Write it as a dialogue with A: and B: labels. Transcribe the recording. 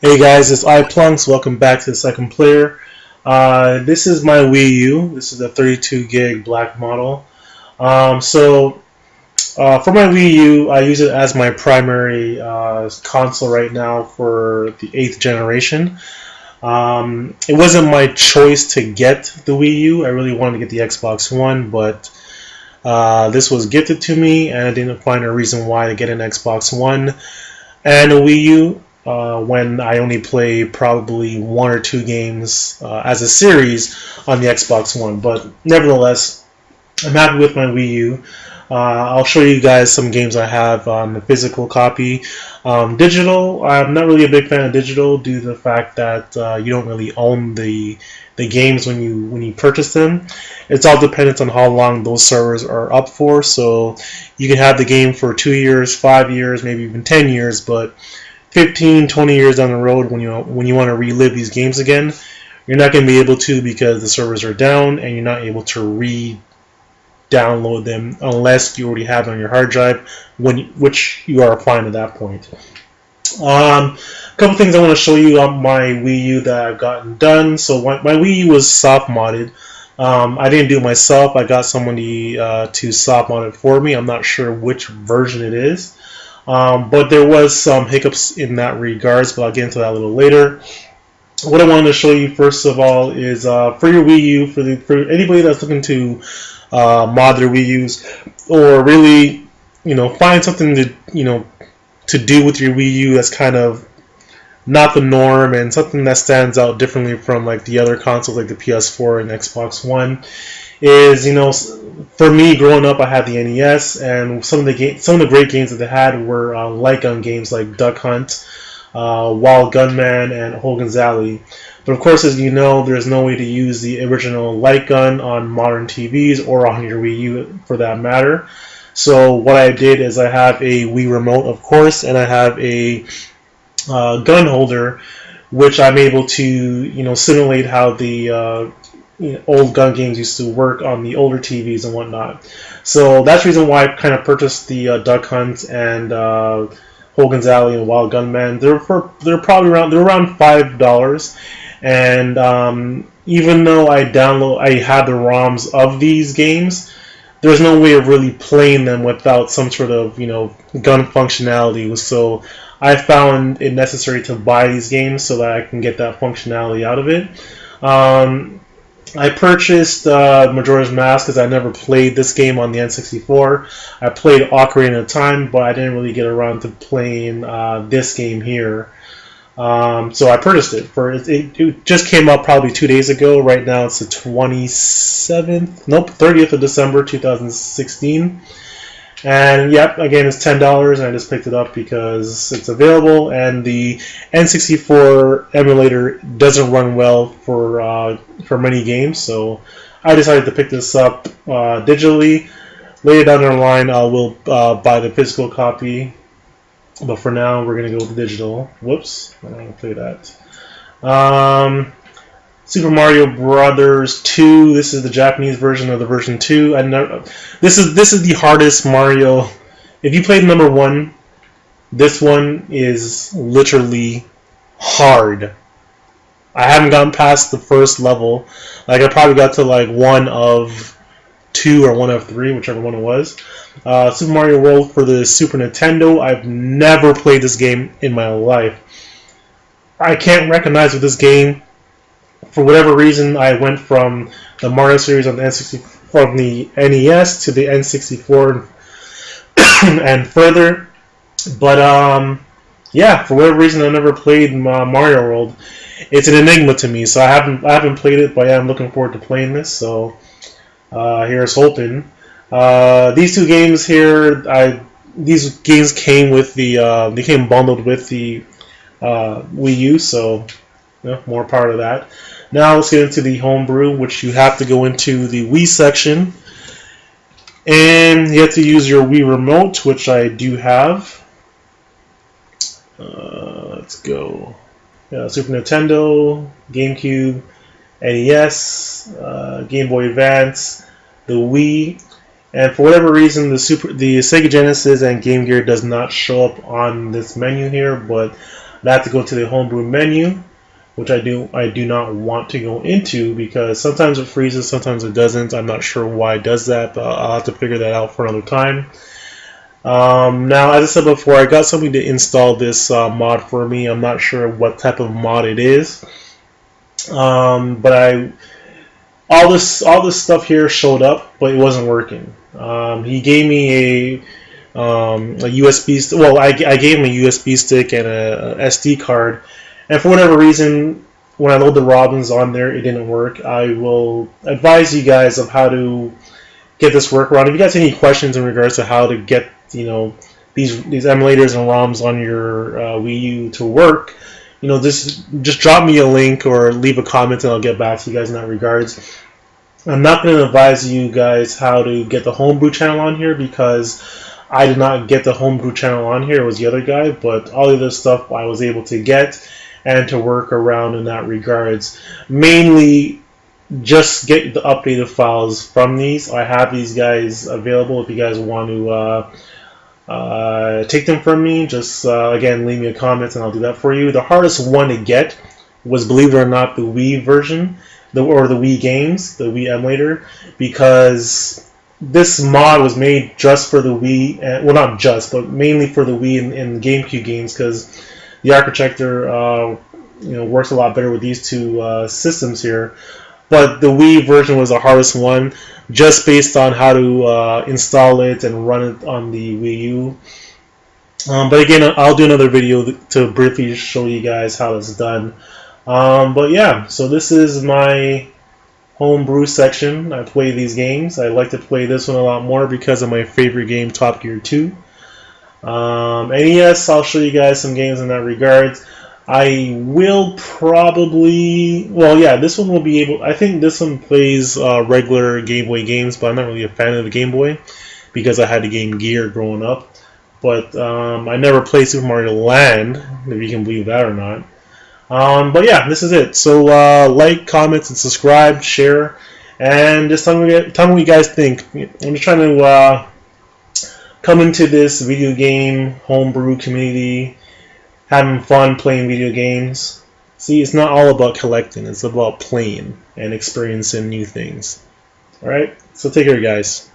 A: Hey guys, it's iPlunks. Welcome back to the second player. This is my Wii U. This is a 32 gig black model. For my Wii U, I use it as my primary console right now for the 8th generation. It wasn't my choice to get the Wii U. I really wanted to get the Xbox One, but this was gifted to me, and I didn't find a reason why to get an Xbox One and a Wii U when I only play probably one or two games as a series on the Xbox One. But nevertheless, I'm happy with my Wii U. I'll show you guys some games I have on the physical copy. Digital, I'm not really a big fan of digital due to the fact that you don't really own the games when you purchase them. It's all dependent on how long those servers are up for. So you can have the game for 2 years, 5 years, maybe even 10 years, but 15, 20 years down the road when you want to relive these games again, you're not going to be able to because the servers are down and you're not able to download them unless you already have it on your hard drive, which you are fine at that point. A couple things I want to show you on my Wii U that I've gotten done. So my Wii U was soft modded. I didn't do it myself. I got somebody to soft mod it for me. I'm not sure which version it is, but there was some hiccups in that regards, but I'll get into that a little later. What I wanted to show you first of all is for your Wii U, for anybody that's looking to mod their Wii U's, or really, find something to do with your Wii U that's kind of not the norm and something that stands out differently from like the other consoles like the PS4 and Xbox One is, for me growing up I had the NES, and some of the great games that they had were light gun games like Duck Hunt, Wild Gunman, and Hogan's Alley. But of course, as you know, there's no way to use the original light gun on modern TVs or on your Wii U for that matter. So what I did is I have a Wii remote, of course, and I have a gun holder, which I'm able to simulate how the old gun games used to work on the older TVs and whatnot. So that's the reason why I kind of purchased the Duck Hunt and Hogan's Alley and Wild Gunman. They're around $5, and even though I had the ROMs of these games, there's no way of really playing them without some sort of gun functionality. So I found it necessary to buy these games so that I can get that functionality out of it. I purchased Majora's Mask because I never played this game on the N64. I played Ocarina of Time, but I didn't really get around to playing this game here. So I purchased it. It just came up probably 2 days ago. Right now it's the 30th of December 2016. And yep, again it's $10, and I just picked it up because it's available, and the N64 emulator doesn't run well for many games, so I decided to pick this up digitally. Later down the line, I will buy the physical copy, but for now we're gonna go with the digital. Whoops, I don't want to play that. Super Mario Brothers 2. This is the Japanese version of the version 2. This is the hardest Mario. If you played number 1, this one is literally hard. I haven't gotten past the first level. Like I probably got to like 1 of 2 or 1 of 3, whichever one it was. Super Mario World for the Super Nintendo. I've never played this game in my life. I can't recognize with this game. For whatever reason, I went from the Mario series on the from the NES to the N64 and further. But yeah, for whatever reason, I never played Mario World. It's an enigma to me, so I haven't played it, but yeah, I'm looking forward to playing this. So here's hoping. These two games here, these games came with they came bundled with the Wii U, so more part of that. Now let's get into the homebrew, which you have to go into the Wii section, and you have to use your Wii remote, which I do have. Let's go. Super Nintendo, GameCube, NES, Game Boy Advance, the Wii, and for whatever reason, the Sega Genesis and Game Gear does not show up on this menu here, but I have to go to the homebrew menu, which I do not want to go into because sometimes it freezes, sometimes it doesn't. I'm not sure why it does that, but I'll have to figure that out for another time. Now, as I said before, I got somebody to install this mod for me. I'm not sure what type of mod it is, but all this stuff here showed up, but it wasn't working. He gave me a USB. Well, I gave him a USB stick and a SD card, and for whatever reason, when I load the Robins on there, it didn't work. I will advise you guys of how to get this workaround. If you guys have any questions in regards to how to get these emulators and ROMs on your Wii U to work, just drop me a link or leave a comment and I'll get back to you guys in that regards. I'm not going to advise you guys how to get the homebrew channel on here because I did not get the homebrew channel on here. It was the other guy, but all of this stuff I was able to get and to work around in that regards. Mainly just get the updated files from these. I have these guys available if you guys want to take them from me. Just again, leave me a comment and I'll do that for you. The hardest one to get was, believe it or not, the Wii version, or the Wii games, the Wii emulator, because this mod was made just for the Wii, well, not just, but mainly for the Wii and GameCube games, because the architecture works a lot better with these two systems here. But the Wii version was the hardest one, just based on how to install it and run it on the Wii U. But again, I'll do another video to briefly show you guys how it's done. But yeah, so this is my homebrew section. I play these games. I like to play this one a lot more because of my favorite game, Top Gear 2. And yes, I'll show you guys some games in that regard. I will probably, well, yeah, this one will be able, I think this one plays regular Game Boy games, but I'm not really a fan of the Game Boy because I had the Game Gear growing up. But I never played Super Mario Land, if you can believe that or not. But yeah, this is it. So like, comment, and subscribe, share, and just tell me what you guys think. I'm just trying to come into this video game homebrew community, having fun playing video games. See, it's not all about collecting, it's about playing and experiencing new things. Alright, so take care, guys.